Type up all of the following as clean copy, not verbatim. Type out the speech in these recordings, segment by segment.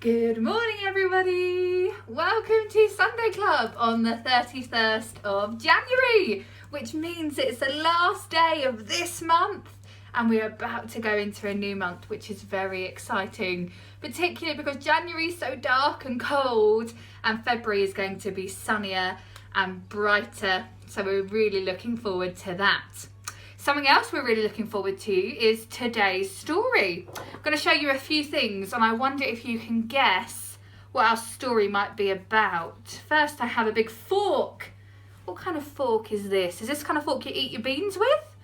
Good morning, everybody. Welcome to Sunday Club on the 31st of January, which means it's the last day of this month and we're about to go into a new month, which is very exciting, particularly because January is so dark and cold and February is going to be sunnier and brighter. So we're really looking forward to that. Something else we're really looking forward to is today's story. I'm going to show you a few things and I wonder if you can guess what our story might be about. First, I have a big fork. What kind of fork is this? Is this the kind of fork you eat your beans with?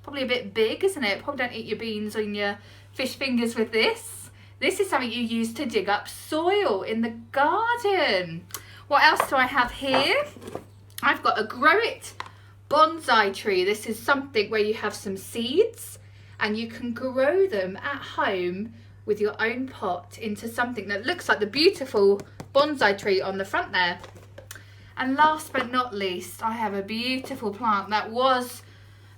Probably a bit big, isn't it? Probably don't eat your beans on your fish fingers with this. This is something you use to dig up soil in the garden. What else do I have here? I've got a Grow It bonsai tree. This is something where you have some seeds and you can grow them at home with your own pot into something that looks like the beautiful bonsai tree on the front there. And last but not least, I have a beautiful plant that was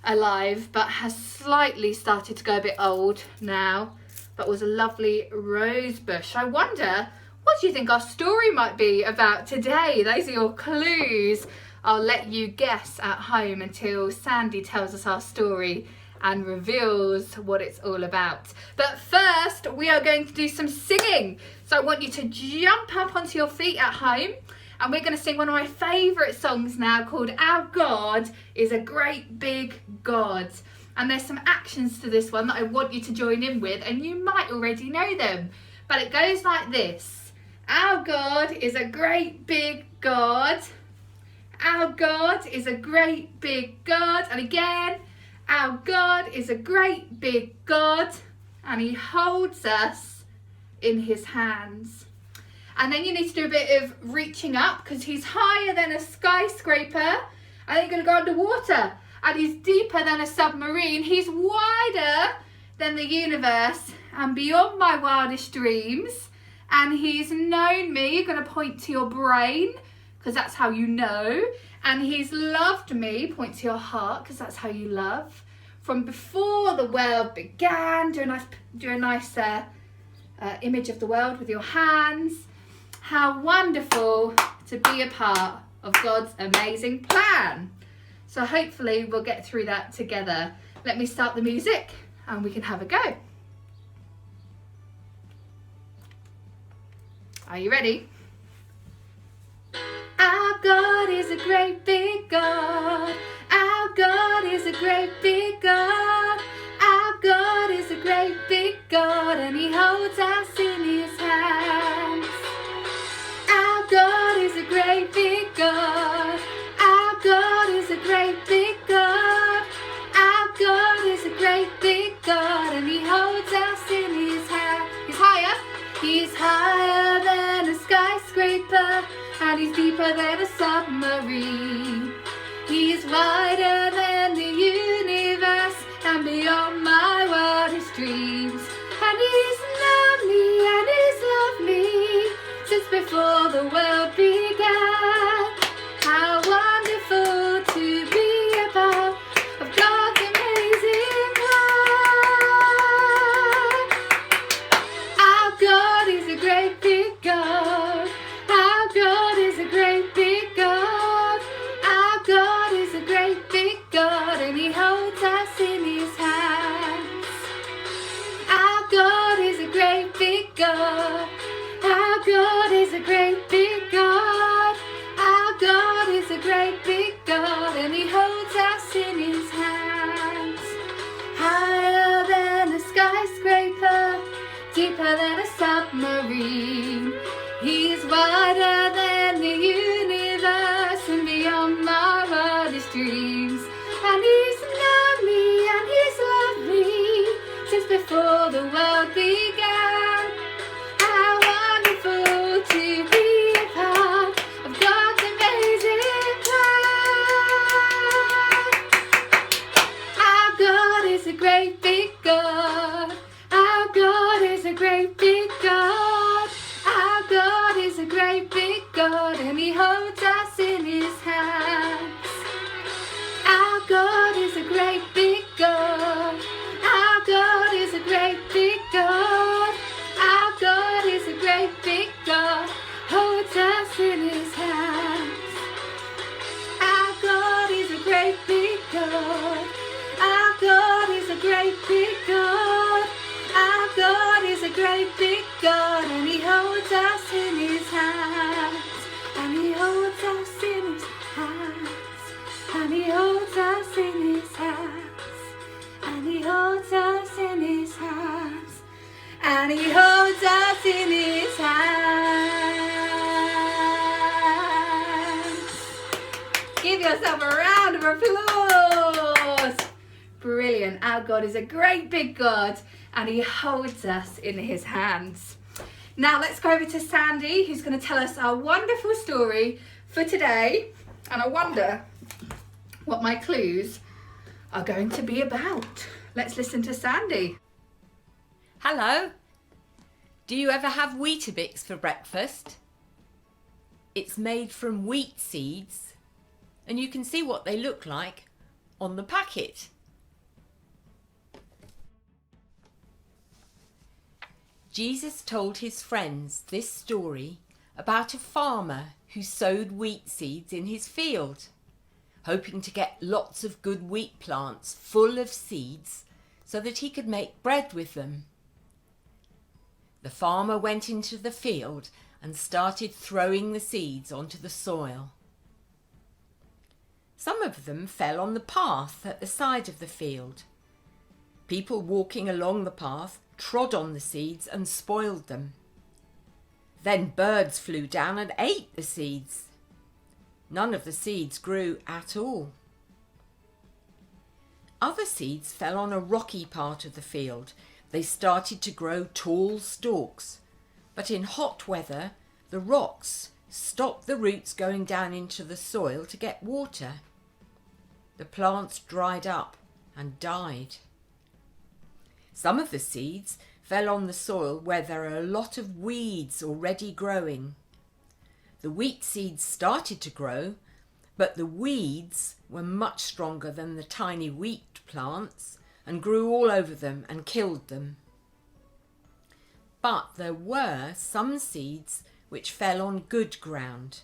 alive but has slightly started to go a bit old now, but was a lovely rose bush. I wonder, what do you think our story might be about today? Those are your clues. I'll let you guess at home until Sandy tells us our story and reveals what it's all about. But first, we are going to do some singing. So I want you to jump up onto your feet at home and we're going to sing one of my favourite songs now called Our God is a Great Big God. And there's some actions to this one that I want you to join in with and you might already know them. But it goes like this. Our God is a great big God. Our God is a great big God. And again, our God is a great big God and he holds us in his hands. And then you need to do a bit of reaching up because he's higher than a skyscraper and then you're going to go underwater. And he's deeper than a submarine. He's wider than the universe and beyond my wildest dreams. And he's known me. You're going to point to your brain, because that's how you know. And he's loved me, point to your heart, because that's how you love. From before the world began, do a nice image of the world with your hands. How wonderful to be a part of God's amazing plan. So hopefully we'll get through that together. Let me start the music and we can have a go. Are you ready? Our God is a great big God. Our God is a great big God. Our God is a great big God and he holds us in his hands. Our God is a great big God. Our God is a great big God. Our God is a great big God and he holds us in his hands. He's higher. He's higher than a skyscraper. And he's deeper than a submarine. He's wider than the universe and beyond my wildest dreams. And he's known me and he's loved me since before the world began. How wonderful to be a part of God's amazing plan. Our God is a great big God. Our God is a great big God. Our God is a great big God and he holds us in his hands. Our God is a great big God. Our God is a great big God. Our God is a great big God and he holds us in his hands. Higher than a skyscraper, deeper than a submarine. He's wider than the universe and beyond my wildest dreams. And he's known me and he's loved me since before the world began. How wonderful to be a part of God's amazing plan. Our God is a great big God. Our God is a great big God. Our God is a great big God and he holds us in his hands. Our God is a great big God. Our God is a great big God. Our God is a great big a great big God, and he holds us in his hands. And he holds us in his hands. And he holds us in his hands. And he holds us in his hands. And he holds us in his hands. Give yourself a round of applause. Brilliant. Our God is a great big God, and he holds us in his hands. Now let's go over to Sandy, who's going to tell us our wonderful story for today. And I wonder what my clues are going to be about. Let's listen to Sandy. Hello. Do you ever have Weetabix for breakfast? It's made from wheat seeds, and you can see what they look like on the packet. Jesus told his friends this story about a farmer who sowed wheat seeds in his field, hoping to get lots of good wheat plants full of seeds so that he could make bread with them. The farmer went into the field and started throwing the seeds onto the soil. Some of them fell on the path at the side of the field. People walking along the path trod on the seeds and spoiled them. Then birds flew down and ate the seeds. None of the seeds grew at all. Other seeds fell on a rocky part of the field. They started to grow tall stalks, but in hot weather, the rocks stopped the roots going down into the soil to get water. The plants dried up and died. Some of the seeds fell on the soil where there are a lot of weeds already growing. The wheat seeds started to grow, but the weeds were much stronger than the tiny wheat plants and grew all over them and killed them. But there were some seeds which fell on good ground.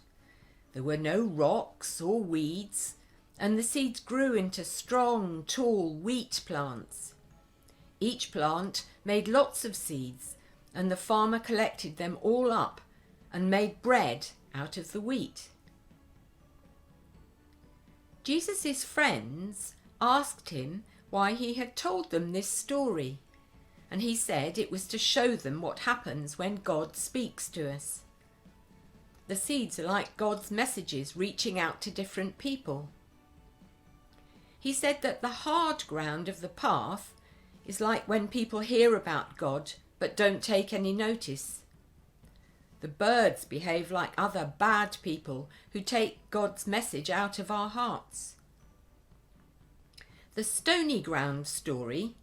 There were no rocks or weeds, and the seeds grew into strong, tall wheat plants. Each plant made lots of seeds, and the farmer collected them all up and made bread out of the wheat. Jesus' friends asked him why he had told them this story, and he said it was to show them what happens when God speaks to us. The seeds are like God's messages reaching out to different people. He said that the hard ground of the path is like when people hear about God but don't take any notice. The birds behave like other bad people who take God's message out of our hearts. The stony ground story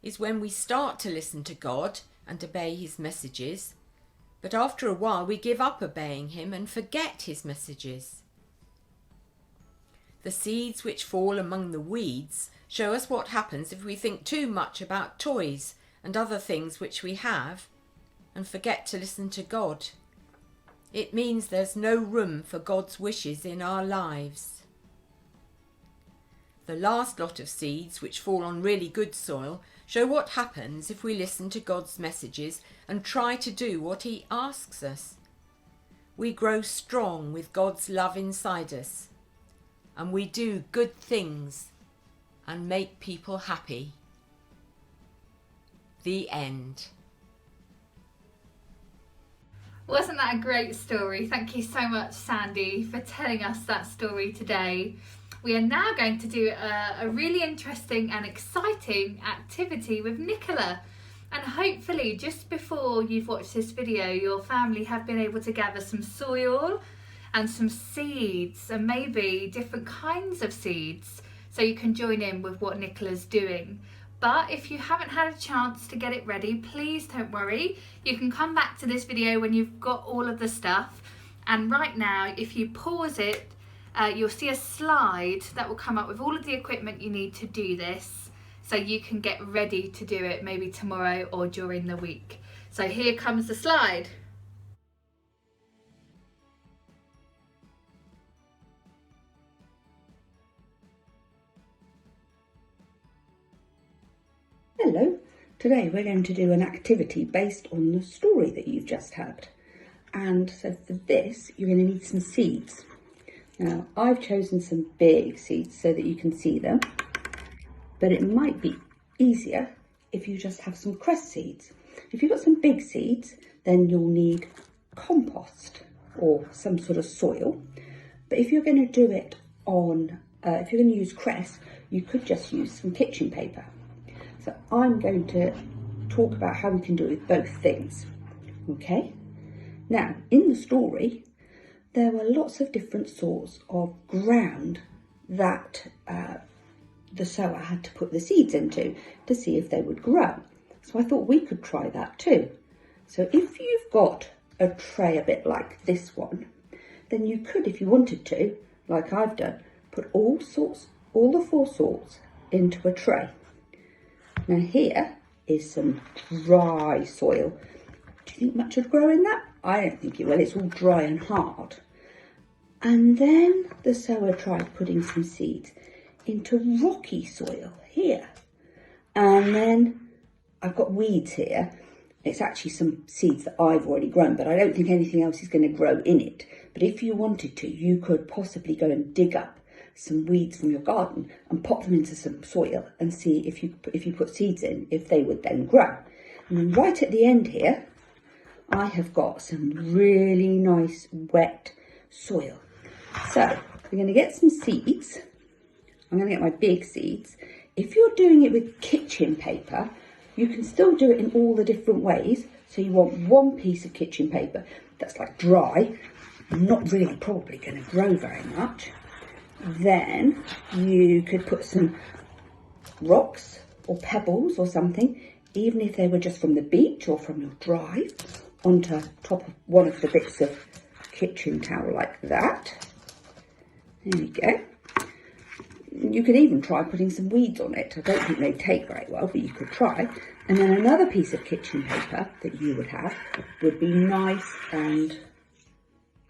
is when we start to listen to God and obey his messages, but after a while we give up obeying him and forget his messages. The seeds which fall among the weeds show us what happens if we think too much about toys and other things which we have and forget to listen to God. It means there's no room for God's wishes in our lives. The last lot of seeds which fall on really good soil show what happens if we listen to God's messages and try to do what he asks us. We grow strong with God's love inside us, and we do good things and make people happy. The end. Wasn't that a great story? Thank you so much, Sandy, for telling us that story today. We are now going to do a really interesting and exciting activity with Nicola. And hopefully just before you've watched this video, your family have been able to gather some soil and some seeds, and maybe different kinds of seeds, so you can join in with what Nicola's doing. But if you haven't had a chance to get it ready, please don't worry. You can come back to this video when you've got all of the stuff. And right now, if you pause it, you'll see a slide that will come up with all of the equipment you need to do this, so you can get ready to do it maybe tomorrow or during the week. So here comes the slide. Hello, Today we're going to do an activity based on the story that you've just had. And so for this, you're going to need some seeds. Now, I've chosen some big seeds so that you can see them, but it might be easier if you just have some cress seeds. If you've got some big seeds, then you'll need compost or some sort of soil. But if you're going to do it on, if you're going to use cress, you could just use some kitchen paper. So I'm going to talk about how we can do it with both things, okay? Now, in the story, there were lots of different sorts of ground that the sower had to put the seeds into to see if they would grow. So I thought we could try that too. So if you've got a tray a bit like this one, then you could, if you wanted to, like I've done, put all the 4 sorts into a tray. Now here is some dry soil. Do you think much would grow in that? I don't think it will. It's all dry and hard. And then the sower tried putting some seeds into rocky soil here. And then I've got weeds here. It's actually some seeds that I've already grown, but I don't think anything else is going to grow in it. But if you wanted to, you could possibly go and dig up some weeds from your garden and pop them into some soil and see if you put seeds in, if they would then grow. And then right at the end here, I have got some really nice wet soil. So we're going to get some seeds. I'm going to get my big seeds. If you're doing it with kitchen paper, you can still do it in all the different ways. So you want one piece of kitchen paper that's like dry, not really probably going to grow very much. Then you could put some rocks or pebbles or something, even if they were just from the beach or from your drive, onto top of one of the bits of kitchen towel like that. There we go. You could even try putting some weeds on it. I don't think they'd take very well, but you could try. And then another piece of kitchen paper that you would have would be nice and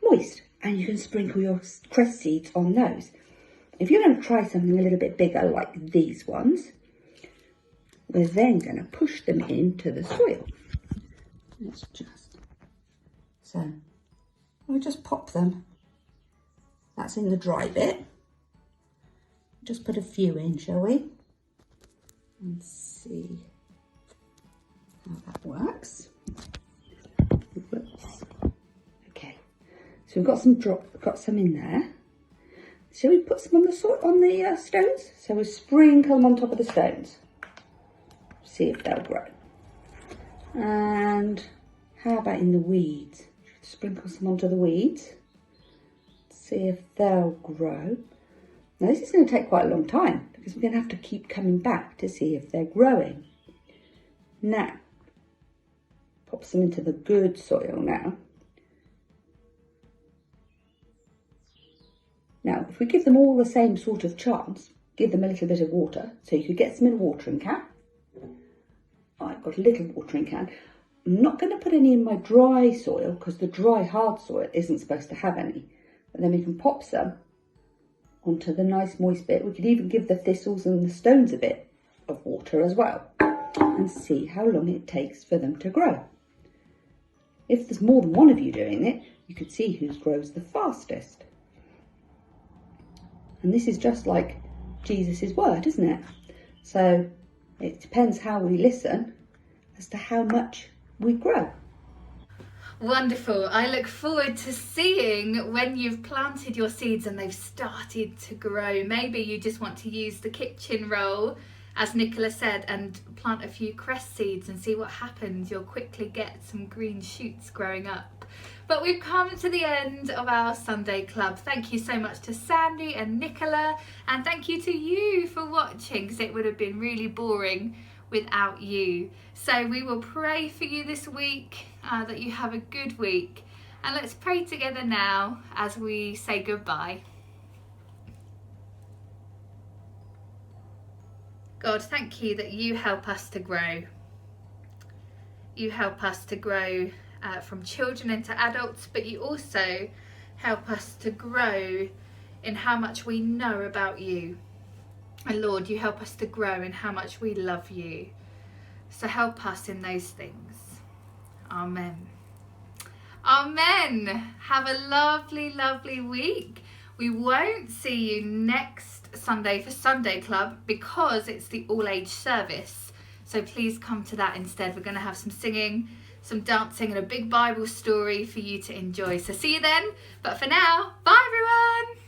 moist. And you can sprinkle your cress seeds on those. If you're going to try something a little bit bigger like these ones, we're then going to push them into the soil. So we'll just pop them. That's in the dry bit. Just put a few in, shall we? And see how that works. Okay, so we've got some in there. Shall we put some on the stones? So we'll sprinkle them on top of the stones. See if they'll grow. And how about in the weeds? Sprinkle some onto the weeds. See if they'll grow. Now this is going to take quite a long time because we're going to have to keep coming back to see if they're growing. Now, pop some into the good soil now. Now, if we give them all the same sort of chance, give them a little bit of water, so you could get some in a watering can. I've got a little watering can. I'm not going to put any in my dry soil because the dry hard soil isn't supposed to have any. But then we can pop some onto the nice moist bit. We could even give the thistles and the stones a bit of water as well and see how long it takes for them to grow. If there's more than one of you doing it, you could see who grows the fastest. And this is just like Jesus' word, isn't it? So it depends how we listen as to how much we grow. Wonderful. I look forward to seeing when you've planted your seeds and they've started to grow. Maybe you just want to use the kitchen roll, as Nicola said, and plant a few cress seeds and see what happens. You'll quickly get some green shoots growing up. But we've come to the end of our Sunday Club. Thank you so much to Sandy and Nicola, and thank you to you for watching, because it would have been really boring without you. So we will pray for you this week, that you have a good week. And let's pray together now as we say goodbye. God, thank you that you help us to grow. You help us to grow from children into adults, but you also help us to grow in how much we know about you. And Lord, you help us to grow in how much we love you. So help us in those things. Amen. Amen. Have a lovely, lovely week. We won't see you next Sunday for Sunday Club because it's the all-age service. So please come to that instead. We're going to have some singing, some dancing and a big Bible story for you to enjoy. So see you then. But for now, bye everyone.